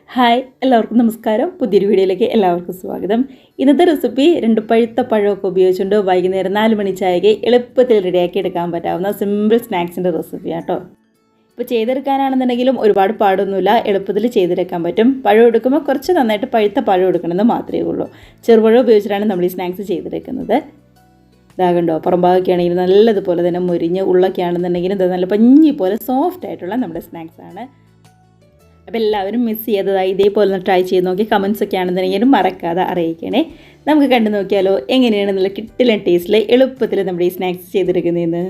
Hi എല്ലാവർക്കും നമസ്കാരം. പുതിയൊരു വീഡിയോയിലേക്ക് എല്ലാവർക്കും സ്വാഗതം. ഇന്നത്തെ റെസിപ്പി 2 പഴുത്ത പഴമൊക്കെ ഉപയോഗിച്ചുകൊണ്ട് വൈകുന്നേരം 4 മണി ചായക്ക് എളുപ്പത്തിൽ റെഡിയാക്കി എടുക്കാൻ പറ്റാവുന്ന സിമ്പിൾ സ്നാക്സിൻ്റെ റെസിപ്പിയാണ് കേട്ടോ. ഇപ്പോൾ ചെയ്തെടുക്കാനാണെന്നുണ്ടെങ്കിലും ഒരുപാട് പാടൊന്നുമില്ല, എളുപ്പത്തിൽ ചെയ്തെടുക്കാൻ പറ്റും. പഴം എടുക്കുമ്പോൾ കുറച്ച് നന്നായിട്ട് പഴുത്ത പഴം എടുക്കണമെന്ന് മാത്രമേ ഉള്ളൂ. ചെറുപഴം ഉപയോഗിച്ചിട്ടാണ് നമ്മൾ ഈ സ്നാക്സ് ചെയ്തെടുക്കുന്നത്. ഇതാകണ്ടോ, പുറംഭാഗമൊക്കെ ആണെങ്കിലും നല്ലതുപോലെ തന്നെ മുരിഞ്ഞ്, ഉള്ളൊക്കെ ആണെന്നുണ്ടെങ്കിലും നല്ല പഞ്ഞി പോലെ സോഫ്റ്റ് ആയിട്ടുള്ള നമ്മുടെ സ്നാക്സാണ്. അപ്പോൾ എല്ലാവരും മിസ് ചെയ്തതായി ഇതേപോലെ ഒന്ന് ട്രൈ ചെയ്ത് നോക്കി കമൻസ് ഒക്കെ ആണെന്നുണ്ടെങ്കിലും മറക്കാതെ അറിയിക്കണേ. നമുക്ക് കണ്ടു നോക്കിയാലോ എങ്ങനെയാണ് നല്ല കിട്ടില്ല ടേസ്റ്റിൽ എളുപ്പത്തിൽ നമ്മുടെ ഈ സ്നാക്സ് ചെയ്തെടുക്കുന്നതെന്ന്.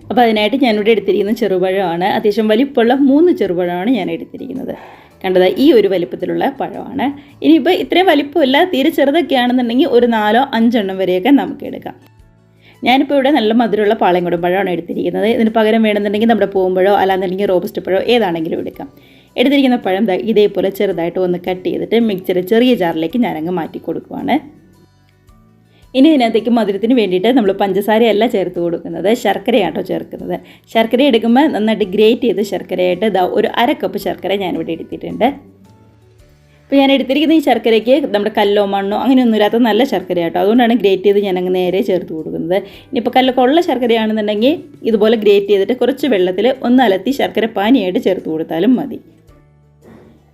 അപ്പോൾ അതിനായിട്ട് ഞാനിവിടെ എടുത്തിരിക്കുന്ന ചെറുപഴമാണ്. അത്യാവശ്യം വലിപ്പമുള്ള 3 ചെറുപഴമാണ് ഞാൻ എടുത്തിരിക്കുന്നത്. കണ്ടത് ഈ ഒരു വലിപ്പത്തിലുള്ള പഴമാണ്. ഇനിയിപ്പോൾ ഇത്രയും വലിപ്പമില്ല, തീരെ ചെറുതൊക്കെ ആണെന്നുണ്ടെങ്കിൽ ഒരു 4-5 വരെയൊക്കെ നമുക്ക് എടുക്കാം. ഞാനിപ്പോൾ ഇവിടെ നല്ല മധുരമുള്ള പാളയംകുടം പഴമാണ് എടുത്തിരിക്കുന്നത്. ഇതിന് പകരം വേണമെന്നുണ്ടെങ്കിൽ നമ്മുടെ പൂമ്പഴോ അല്ലാന്നുണ്ടെങ്കിൽ റോബസ്റ്റ് പഴമോ ഏതാണെങ്കിലും എടുക്കാം. എടുത്തിരിക്കുന്ന പഴം ഇതേപോലെ ചെറുതായിട്ട് ഒന്ന് കട്ട് ചെയ്തിട്ട് മിക്സിയുടെ ചെറിയ ജാറിലേക്ക് ഞാനങ്ങ് മാറ്റി കൊടുക്കുവാണ്. ഇനി ഇതിനകത്തേക്ക് മധുരത്തിന് വേണ്ടിയിട്ട് നമ്മൾ പഞ്ചസാരയല്ല ചേർത്ത് കൊടുക്കുന്നത്, ശർക്കരയാട്ടോ ചേർക്കുന്നത്. ശർക്കര എടുക്കുമ്പോൾ നന്നായിട്ട് ഗ്രേറ്റ് ചെയ്ത് ശർക്കരയായിട്ട് ഒരു 1/2 കപ്പ് ശർക്കര ഞാനിവിടെ എടുത്തിട്ടുണ്ട്. അപ്പോൾ ഞാൻ എടുത്തിരിക്കുന്ന ഈ ശർക്കരയ്ക്ക് നമ്മുടെ കല്ലോ മണ്ണോ അങ്ങനെയൊന്നും ഇല്ലാത്ത നല്ല ശർക്കരയാട്ടോ, അതുകൊണ്ടാണ് ഗ്രേറ്റ് ചെയ്ത് ഞാനങ്ങ് നേരെ ചേർത്ത് കൊടുക്കുന്നത്. ഇനിയിപ്പോൾ കല്ലൊക്കെ ഉള്ള ശർക്കരയാണെന്നുണ്ടെങ്കിൽ ഇതുപോലെ ഗ്രേറ്റ് ചെയ്തിട്ട് കുറച്ച് വെള്ളത്തിൽ ഒന്ന് അലത്തി ശർക്കര പാനിയായിട്ട് ചേർത്ത് കൊടുത്താലും മതി.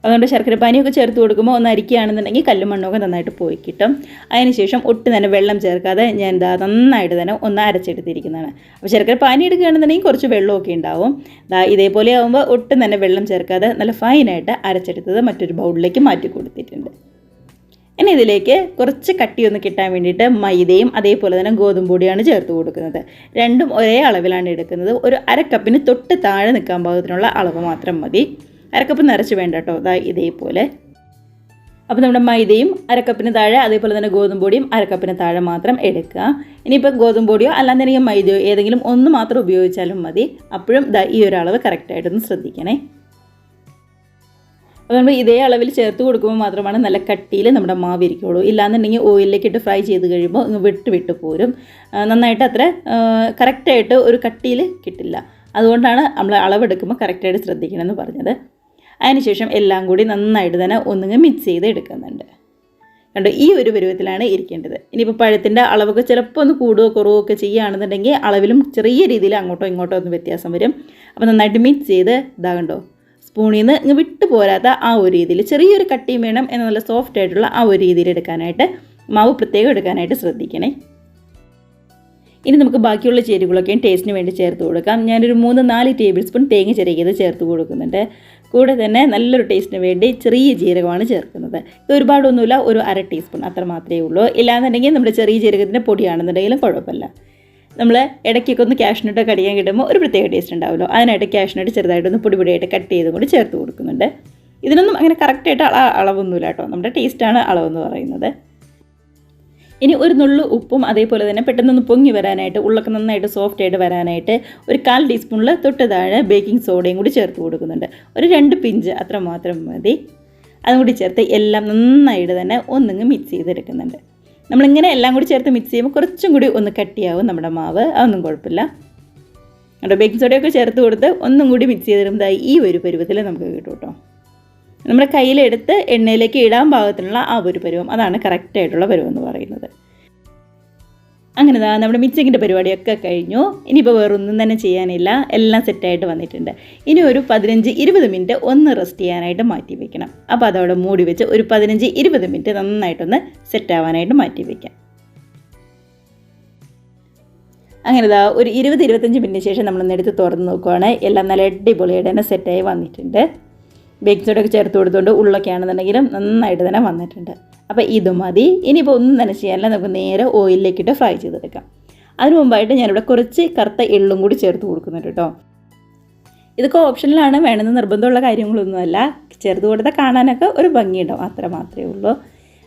അതുകൊണ്ട് ശർക്കര പാനിയൊക്കെ ചേർത്ത് കൊടുക്കുമ്പോൾ ഒന്ന് അരിക്കുകയാണെന്നുണ്ടെങ്കിൽ കല്ലും മണ്ണൊക്കെ നന്നായിട്ട് പോയി കിട്ടും. അതിനുശേഷം ഒട്ടും തന്നെ വെള്ളം ചേർക്കാതെ ഞാൻ നന്നായിട്ട് തന്നെ ഒന്ന് അരച്ചെടുത്തിരിക്കുന്നതാണ്. അപ്പോൾ ശർക്കര പാനി എടുക്കുകയാണെന്നുണ്ടെങ്കിൽ കുറച്ച് വെള്ളമൊക്കെ ഉണ്ടാവും. ഇതേപോലെ ആകുമ്പോൾ ഒട്ടും തന്നെ വെള്ളം ചേർക്കാതെ നല്ല ഫൈനായിട്ട് അരച്ചെടുത്തത് മറ്റൊരു ബൗളിലേക്ക് മാറ്റി കൊടുത്തിട്ടുണ്ട്. ഇനി ഇതിലേക്ക് കുറച്ച് കട്ടിയൊന്ന് കിട്ടാൻ വേണ്ടിയിട്ട് മൈദയും അതേപോലെ തന്നെ ഗോതമ്പ് പൊടിയാണ് ചേർത്ത് കൊടുക്കുന്നത്. രണ്ടും ഒരേ അളവിലാണ് എടുക്കുന്നത്. ഒരു 1/2 കപ്പിന് തൊട്ട് താഴെ നിൽക്കാൻ പാകത്തിനുള്ള അളവ് മാത്രം മതി. 1/2 കപ്പ് നിറച്ച് വേണ്ട കേട്ടോ. ഇതേപോലെ. അപ്പോൾ നമ്മുടെ മൈദയും 1/2 കപ്പിന് താഴെ, അതേപോലെ തന്നെ ഗോതമ്പ് പൊടിയും 1/2 കപ്പിന് താഴെ മാത്രം എടുക്കുക. ഇനിയിപ്പോൾ ഗോതമ്പ് പൊടിയോ അല്ലാന്നുണ്ടെങ്കിൽ മൈദയോ ഏതെങ്കിലും ഒന്ന് മാത്രം ഉപയോഗിച്ചാലും മതി. അപ്പോഴും ഈ ഒരു അളവ് കറക്റ്റായിട്ടൊന്ന് ശ്രദ്ധിക്കണേ. അപ്പോൾ നമ്മൾ ഇതേ അളവിൽ ചേർത്ത് കൊടുക്കുമ്പോൾ മാത്രമാണ് നല്ല കട്ടിയിൽ നമ്മുടെ മാവ് ഇരിക്കുള്ളൂ. ഇല്ലാന്നുണ്ടെങ്കിൽ ഓയിലിലേക്ക് ഇട്ട് ഫ്രൈ ചെയ്ത് കഴിയുമ്പോൾ വിട്ട് പോരും. നന്നായിട്ട് അത്ര കറക്റ്റായിട്ട് ഒരു കട്ടിയിൽ കിട്ടില്ല. അതുകൊണ്ടാണ് നമ്മൾ അളവെടുക്കുമ്പോൾ കറക്റ്റായിട്ട് ശ്രദ്ധിക്കണമെന്ന് പറഞ്ഞത്. അതിനുശേഷം എല്ലാം കൂടി നന്നായിട്ട് തന്നെ ഒന്നുങ്ങ് മിക്സ് ചെയ്ത് എടുക്കുന്നുണ്ട്. കണ്ടോ, ഈ ഒരു പരുവത്തിലാണ് ഇരിക്കേണ്ടത്. ഇനിയിപ്പോൾ പഴത്തിൻ്റെ അളവൊക്കെ ചിലപ്പോൾ ഒന്ന് കൂടുകയോ കുറവോ ഒക്കെ ചെയ്യുകയാണെന്നുണ്ടെങ്കിൽ അളവിലും ചെറിയ രീതിയിൽ അങ്ങോട്ടോ ഇങ്ങോട്ടോ ഒന്ന് വ്യത്യാസം വരും. അപ്പോൾ നന്നായിട്ട് മിക്സ് ചെയ്ത് കണ്ടോ, സ്പൂണിൽ നിന്ന് ഇങ്ങ് വിട്ടു പോരാത്ത ആ ഒരു രീതിയിൽ ചെറിയൊരു കട്ടിയും വേണം, എന്ന നല്ല സോഫ്റ്റ് ആയിട്ടുള്ള ആ ഒരു രീതിയിൽ എടുക്കാനായിട്ട് മാവ് പ്രത്യേകം എടുക്കാനായിട്ട് ശ്രദ്ധിക്കണേ. ഇനി നമുക്ക് ബാക്കിയുള്ള ചേരുവകളൊക്കെയും ടേസ്റ്റിന് വേണ്ടി ചേർത്ത് കൊടുക്കാം. ഞാനൊരു 3-4 ടേബിൾ സ്പൂൺ തേങ്ങ ചിരകിയത് ചേർത്ത് കൊടുക്കുന്നുണ്ട്. കൂടെ തന്നെ നല്ലൊരു ടേസ്റ്റിന് വേണ്ടി ചെറിയ ജീരകമാണ് ചേർക്കുന്നത്. ഇത് ഒരുപാടൊന്നുമില്ല, ഒരു 1/2 ടീസ്പൂൺ അത്ര മാത്രമേ ഉള്ളൂ. ഇല്ലാന്നുണ്ടെങ്കിൽ നമ്മുടെ ചെറിയ ജീരകത്തിൻ്റെ പൊടിയാണെന്നുണ്ടെങ്കിലും കുഴപ്പമില്ല. നമ്മൾ ഇടയ്ക്കൊക്കെ ഒന്ന് കാഷ്നട്ട് കടിക്കാൻ കിട്ടുമ്പോൾ ഒരു പ്രത്യേക ടേസ്റ്റ് ഉണ്ടാവുമല്ലോ, അതിനായിട്ട് കാഷ്നട്ട് ചെറുതായിട്ടൊന്ന് പൊടിയായിട്ട് കട്ട് ചെയ്തും കൂടി ചേർത്ത് കൊടുക്കുന്നുണ്ട്. ഇതിനൊന്നും അങ്ങനെ കറക്റ്റായിട്ട് അളവൊന്നുമില്ല കേട്ടോ, നമ്മുടെ ടേസ്റ്റാണ് അളവെന്ന് പറയുന്നത്. ഇനി ഒരു നുള്ളു ഉപ്പും അതേപോലെ തന്നെ പെട്ടെന്നൊന്ന് പൊങ്ങി വരാനായിട്ട്, ഉള്ളൊക്കെ നന്നായിട്ട് സോഫ്റ്റ് ആയിട്ട് വരാനായിട്ട് ഒരു 1/4 ടീസ്പൂണിൽ തൊട്ട് താഴെ ബേക്കിംഗ് സോഡയും കൂടി ചേർത്ത് കൊടുക്കുന്നുണ്ട്. ഒരു 2 പിഞ്ച് അത്ര മാത്രം മതി. അതും കൂടി ചേർത്ത് എല്ലാം നന്നായിട്ട് തന്നെ ഒന്നിങ്ങ് മിക്സ് ചെയ്തെടുക്കുന്നുണ്ട്. നമ്മളിങ്ങനെ എല്ലാം കൂടി ചേർത്ത് മിക്സ് ചെയ്യുമ്പോൾ കുറച്ചും കൂടി ഒന്ന് കട്ടിയാവും നമ്മുടെ മാവ്, അതൊന്നും കുഴപ്പമില്ല. അവിടെ ബേക്കിംഗ് സോഡയൊക്കെ ചേർത്ത് കൊടുത്ത് ഒന്നും കൂടി മിക്സ് ചെയ്തിടുമ്പോൾ ഈ ഒരു പരുവത്തിൽ നമുക്ക് കിട്ടും കേട്ടോ. നമ്മുടെ കയ്യിലെടുത്ത് എണ്ണയിലേക്ക് ഇടാൻ പാകത്തിനുള്ള ആ ഒരു പരുവം, അതാണ് കറക്റ്റായിട്ടുള്ള പരുവം എന്ന് പറയുന്നത്. അങ്ങനെ നമ്മുടെ മിക്സിങ്ങിൻ്റെ പരിപാടിയൊക്കെ കഴിഞ്ഞു. ഇനിയിപ്പോൾ വേറൊന്നും തന്നെ ചെയ്യാനില്ല, എല്ലാം സെറ്റായിട്ട് വന്നിട്ടുണ്ട്. ഇനി ഒരു 15-20 മിനിറ്റ് ഒന്ന് റെസ്റ്റ് ചെയ്യാനായിട്ട് മാറ്റി വയ്ക്കണം. അപ്പോൾ അതവിടെ മൂടി വെച്ച് ഒരു 15-20 മിനിറ്റ് നന്നായിട്ടൊന്ന് സെറ്റാവാനായിട്ട് മാറ്റി വയ്ക്കാം. അങ്ങനെ ഒരു 20-25 മിനിറ്റിന് ശേഷം നമ്മളൊന്ന് എടുത്ത് തുറന്ന് നോക്കുവാണ്. എല്ലാം നല്ല അടിപൊളിയായിട്ട് തന്നെ സെറ്റായി വന്നിട്ടുണ്ട്. ബേക്കിംഗ് സോഡയൊക്കെ ചേർത്ത് കൊടുത്തുകൊണ്ട് ഉള്ളൊക്കെ ആണെന്നുണ്ടെങ്കിലും നന്നായിട്ട് തന്നെ വന്നിട്ടുണ്ട്. അപ്പോൾ ഇത് മതി. ഇനിയിപ്പോൾ ഒന്നും തന്നെ ചെയ്യാനില്ല, നമുക്ക് നേരെ ഓയിലിലേക്കിട്ട് ഫ്രൈ ചെയ്തെടുക്കാം. അതിന് മുമ്പായിട്ട് ഞാനിവിടെ കുറച്ച് കറുത്ത എള്ളും കൂടി ചേർത്ത് കൊടുക്കുന്നുണ്ട് കേട്ടോ. ഇതൊക്കെ ഓപ്ഷനിലാണ്, വേണമെന്ന് നിർബന്ധമുള്ള കാര്യങ്ങളൊന്നുമല്ല. ചേർത്ത് കൊടുത്താൽ കാണാനൊക്കെ ഒരു ഭംഗിയുണ്ടാവും, അത്ര മാത്രമേ ഉള്ളൂ.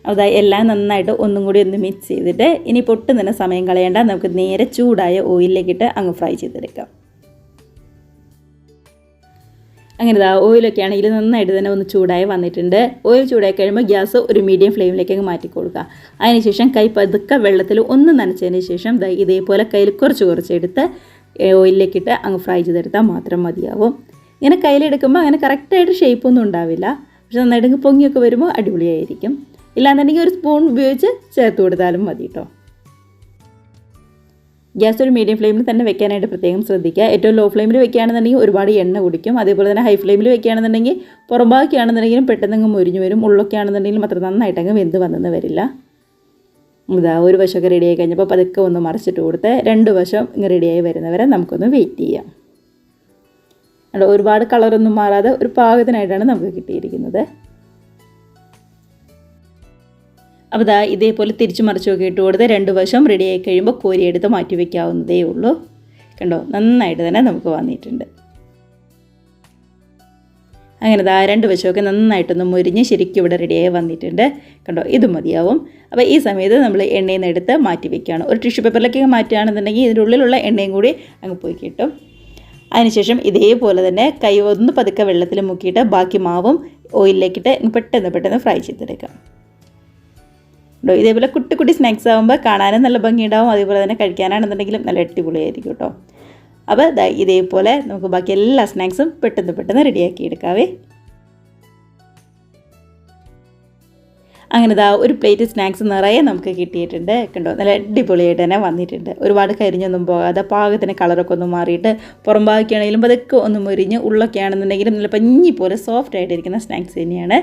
അതായത് എല്ലാം നന്നായിട്ട് ഒന്നും കൂടി ഒന്ന് മിക്സ് ചെയ്തിട്ട് ഇനിയിപ്പോൾ ഒട്ടും തന്നെ സമയം കളയേണ്ട, നമുക്ക് നേരെ ചൂടായ ഓയിലിലേക്കിട്ട് അങ്ങ് ഫ്രൈ ചെയ്തെടുക്കാം. അങ്ങനെ ഇതാ ഓയിലൊക്കെ ആണെങ്കിൽ നന്നായിട്ട് തന്നെ ഒന്ന് ചൂടായി വന്നിട്ടുണ്ട്. ഓയിൽ ചൂടായി കഴിയുമ്പോൾ ഗ്യാസ് ഒരു മീഡിയം ഫ്ലെയിമിലേക്ക് അങ്ങ് മാറ്റി കൊടുക്കുക. അതിനുശേഷം കൈ പതുക്കെ വെള്ളത്തിൽ ഒന്ന് നനച്ചതിന് ശേഷം ഇതേപോലെ കയ്യിൽ കുറച്ച് എടുത്ത് ഓയിലിലേക്കിട്ട് അങ്ങ് ഫ്രൈ ചെയ്തെടുത്താൽ മാത്രം മതിയാവും. ഇങ്ങനെ കയ്യിലെടുക്കുമ്പോൾ അങ്ങനെ കറക്റ്റായിട്ട് ഷേപ്പൊന്നും ഉണ്ടാവില്ല. പക്ഷെ നന്നായിട്ട് പൊങ്ങിയൊക്കെ വരുമ്പോൾ അടിപൊളിയായിരിക്കും. ഇല്ലാന്നുണ്ടെങ്കിൽ ഒരു സ്പൂൺ ഉപയോഗിച്ച് ചേർത്ത് കൊടുത്താലും മതി കേട്ടോ. ഗ്യാസ് ഒരു മീഡിയം ഫ്ലെയിമിൽ തന്നെ വെക്കാനായിട്ട് പ്രത്യേകം ശ്രദ്ധിക്കുക. ഏറ്റവും ലോ ഫ്ലെയിമിൽ വെക്കുകയാണെന്നുണ്ടെങ്കിൽ ഒരുപാട് എണ്ണ കുടിക്കും. അതേപോലെ തന്നെ ഹൈ ഫ്ലെയിമിൽ വെക്കുകയാണെന്നുണ്ടെങ്കിൽ പുറംഭാഗമൊക്കെയാണെന്നുണ്ടെങ്കിലും പെട്ടെന്ന് മുരിഞ്ഞു വരും. ഉള്ളൊക്കെ ആണെന്നുണ്ടെങ്കിലും അത്ര നന്നായിട്ടങ്ങ് വെന്ത് വന്നെന്ന് വരില്ല. ഇതാ ഒരു വശമൊക്കെ റെഡിയായി കഴിഞ്ഞപ്പോൾ പതുക്കെ ഒന്ന് മറിച്ചിട്ട് കൊടുത്ത് 2 വശം ഇങ്ങ് റെഡിയായി വരുന്നവരെ നമുക്കൊന്ന് വെയിറ്റ് ചെയ്യാം. ഒരുപാട് കളറൊന്നും മാറാതെ ഒരു പാകത്തിനായിട്ടാണ് നമുക്ക് കിട്ടിയിരിക്കുന്നത്. അപ്പോൾ ഇതാ ഇതേപോലെ തിരിച്ചു മറിച്ചൊക്കെ ഇട്ട് കൊടുത്ത് 2 വശം റെഡിയായി കഴിയുമ്പോൾ കോരിയെടുത്ത് മാറ്റി വയ്ക്കാവുന്നതേ ഉള്ളൂ. കണ്ടോ, നന്നായിട്ട് തന്നെ നമുക്ക് വന്നിട്ടുണ്ട്. അങ്ങനെ ഇതാ 2 വശമൊക്കെ നന്നായിട്ടൊന്ന് മുരിഞ്ഞ് ശരിക്കും ഇവിടെ റെഡിയായി വന്നിട്ടുണ്ട്. കണ്ടോ, ഇത് മതിയാവും. അപ്പോൾ ഈ സമയത്ത് നമ്മൾ എണ്ണയിൽ നിന്ന് എടുത്ത് മാറ്റി വയ്ക്കുകയാണ്. ഒരു ടിഷ്യൂ പേപ്പറിലേക്ക് മാറ്റുകയാണെന്നുണ്ടെങ്കിൽ ഇതിൻ്റെ ഉള്ളിലുള്ള എണ്ണയും കൂടി അങ്ങ് പോയി കിട്ടും. അതിനുശേഷം ഇതേപോലെ തന്നെ കൈ ഒന്ന് പതുക്കെ വെള്ളത്തിൽ മുക്കിയിട്ട് ബാക്കി മാവും ഓയിലിലേക്കിട്ട് പെട്ടെന്ന് ഫ്രൈ ചെയ്തെടുക്കാം. ഇതേപോലെ കുട്ടി സ്നാക്സ് ആകുമ്പോൾ കാണാനും നല്ല ഭംഗിയുണ്ടാവും. അതേപോലെ തന്നെ കഴിക്കാനാണെന്നുണ്ടെങ്കിലും നല്ല അടിപൊളിയായിരിക്കും കേട്ടോ. അപ്പോൾ ഇതേപോലെ നമുക്ക് ബാക്കി എല്ലാ സ്നാക്സും പെട്ടെന്ന് റെഡിയാക്കി എടുക്കാവേ. അങ്ങനെ ഒരു പ്ലേറ്റ് സ്നാക്സ് നിറയെ നമുക്ക് കിട്ടിയിട്ടുണ്ട്. കണ്ടോ, നല്ല അടിപൊളിയായിട്ട് തന്നെ വന്നിട്ടുണ്ട്. ഒരുപാട് കരിഞ്ഞൊന്നും പോകാതെ പാകത്തിന് കളറൊക്കെ ഒന്ന് മാറിയിട്ട് പുറംഭാഗമൊക്കെയാണെങ്കിലും അതൊക്കെ ഒന്ന് മുരിഞ്ഞ് ഉള്ളൊക്കെ ആണെന്നുണ്ടെങ്കിലും നല്ല പഞ്ഞി പോലെ സോഫ്റ്റ് ആയിട്ടിരിക്കുന്ന സ്നാക്സ് തന്നെയാണ്.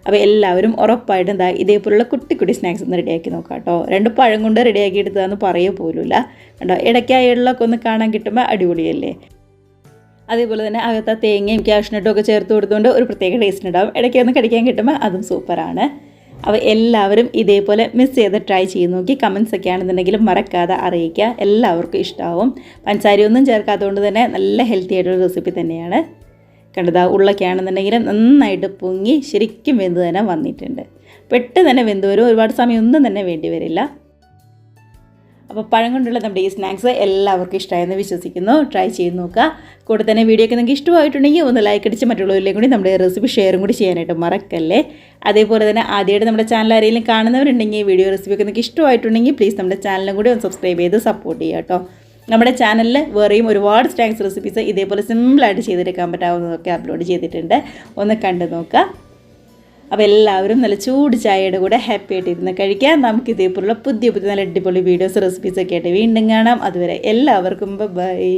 അപ്പോൾ എല്ലാവരും ഉറപ്പായിട്ടും ഇതേപോലുള്ള കുട്ടി സ്നാക്സ് ഒന്ന് റെഡിയാക്കി നോക്കാം കേട്ടോ. 2 പഴം കൊണ്ട് റെഡിയാക്കി എടുത്തതെന്ന് പറയുക പോലുമില്ല. കണ്ടോ, ഇടയ്ക്കായുള്ളൊക്കെ ഒന്ന് കാണാൻ കിട്ടുമ്പോൾ അടിപൊളിയല്ലേ. അതേപോലെ തന്നെ അകത്ത തേങ്ങയും കാഷ്നട്ടും ഒക്കെ ചേർത്ത് കൊടുത്തുകൊണ്ട് ഒരു പ്രത്യേക ടേസ്റ്റ് ഉണ്ടാവും. ഇടയ്ക്കൊന്ന് കടിക്കാൻ കിട്ടുമ്പോൾ അതും സൂപ്പറാണ്. അപ്പോൾ എല്ലാവരും ഇതേപോലെ മിസ് ചെയ്ത് ട്രൈ ചെയ്ത് നോക്കി കമൻസ് ഒക്കെ ആണെന്നുണ്ടെങ്കിലും മറക്കാതെ അറിയിക്കുക. എല്ലാവർക്കും ഇഷ്ടമാവും. പഞ്ചസാരയൊന്നും ചേർക്കാത്തതുകൊണ്ട് തന്നെ നല്ല ഹെൽത്തി ആയിട്ടുള്ള റെസിപ്പി തന്നെയാണ്. കണ്ടതാ ഉള്ളൊക്കെ ആണെന്നുണ്ടെങ്കിലും നന്നായിട്ട് പൊങ്ങി ശരിക്കും വെന്ത് തന്നെ വന്നിട്ടുണ്ട്. പെട്ടെന്ന് തന്നെ വെന്ത് വരും. ഒരുപാട് സമയമൊന്നും തന്നെ വേണ്ടി വരില്ല. അപ്പോൾ പഴം കൊണ്ടുള്ള നമ്മുടെ ഈ സ്നാക്സ് എല്ലാവർക്കും ഇഷ്ടമായെന്ന് വിശ്വസിക്കുന്നു. ട്രൈ ചെയ്ത് നോക്കുക. കൂടെ തന്നെ വീഡിയോ ഒക്കെ നിങ്ങൾക്ക് ഇഷ്ടമായിട്ടുണ്ടെങ്കിൽ ഒന്ന് ലൈക്ക് അടിച്ച് മറ്റുള്ളവരിലേക്കും കൂടി നമ്മുടെ റെസിപ്പി ഷെയറും കൂടി ചെയ്യാനായിട്ട് മറക്കല്ലേ. അതേപോലെ തന്നെ ആദ്യമായിട്ട് നമ്മുടെ ചാനൽ ആരെങ്കിലും കാണുന്നവരുണ്ടെങ്കിൽ വീഡിയോ റെസിപ്പി ഒക്കെ നിങ്ങൾക്ക് ഇഷ്ടമായിട്ടുണ്ടെങ്കിൽ പ്ലീസ് നമ്മുടെ ചാനലും കൂടി ഒന്ന് സബ്സ്ക്രൈബ് ചെയ്ത് സപ്പോർട്ട് ചെയ്യുക കേട്ടോ. നമ്മുടെ ചാനലിൽ വേറെയും ഒരുപാട് സ്നാക്സ് റെസിപ്പീസ് ഇതേപോലെ സിമ്പിളായിട്ട് ചെയ്തെടുക്കാൻ പറ്റാവുന്നതൊക്കെ അപ്ലോഡ് ചെയ്തിട്ടുണ്ട്. ഒന്ന് കണ്ടു നോക്കുക. അപ്പോൾ എല്ലാവരും നല്ല ചൂട് ചായയുടെ കൂടെ ഹാപ്പി ആയിട്ട് ഇരുന്ന് കഴിക്കാം. നമുക്ക് ഇതേപോലുള്ള പുതിയ നല്ല അടിപൊളി വീഡിയോസ് റെസിപ്പീസൊക്കെ ആയിട്ട് വീണ്ടും കാണാം. അതുവരെ എല്ലാവർക്കും ബൈ.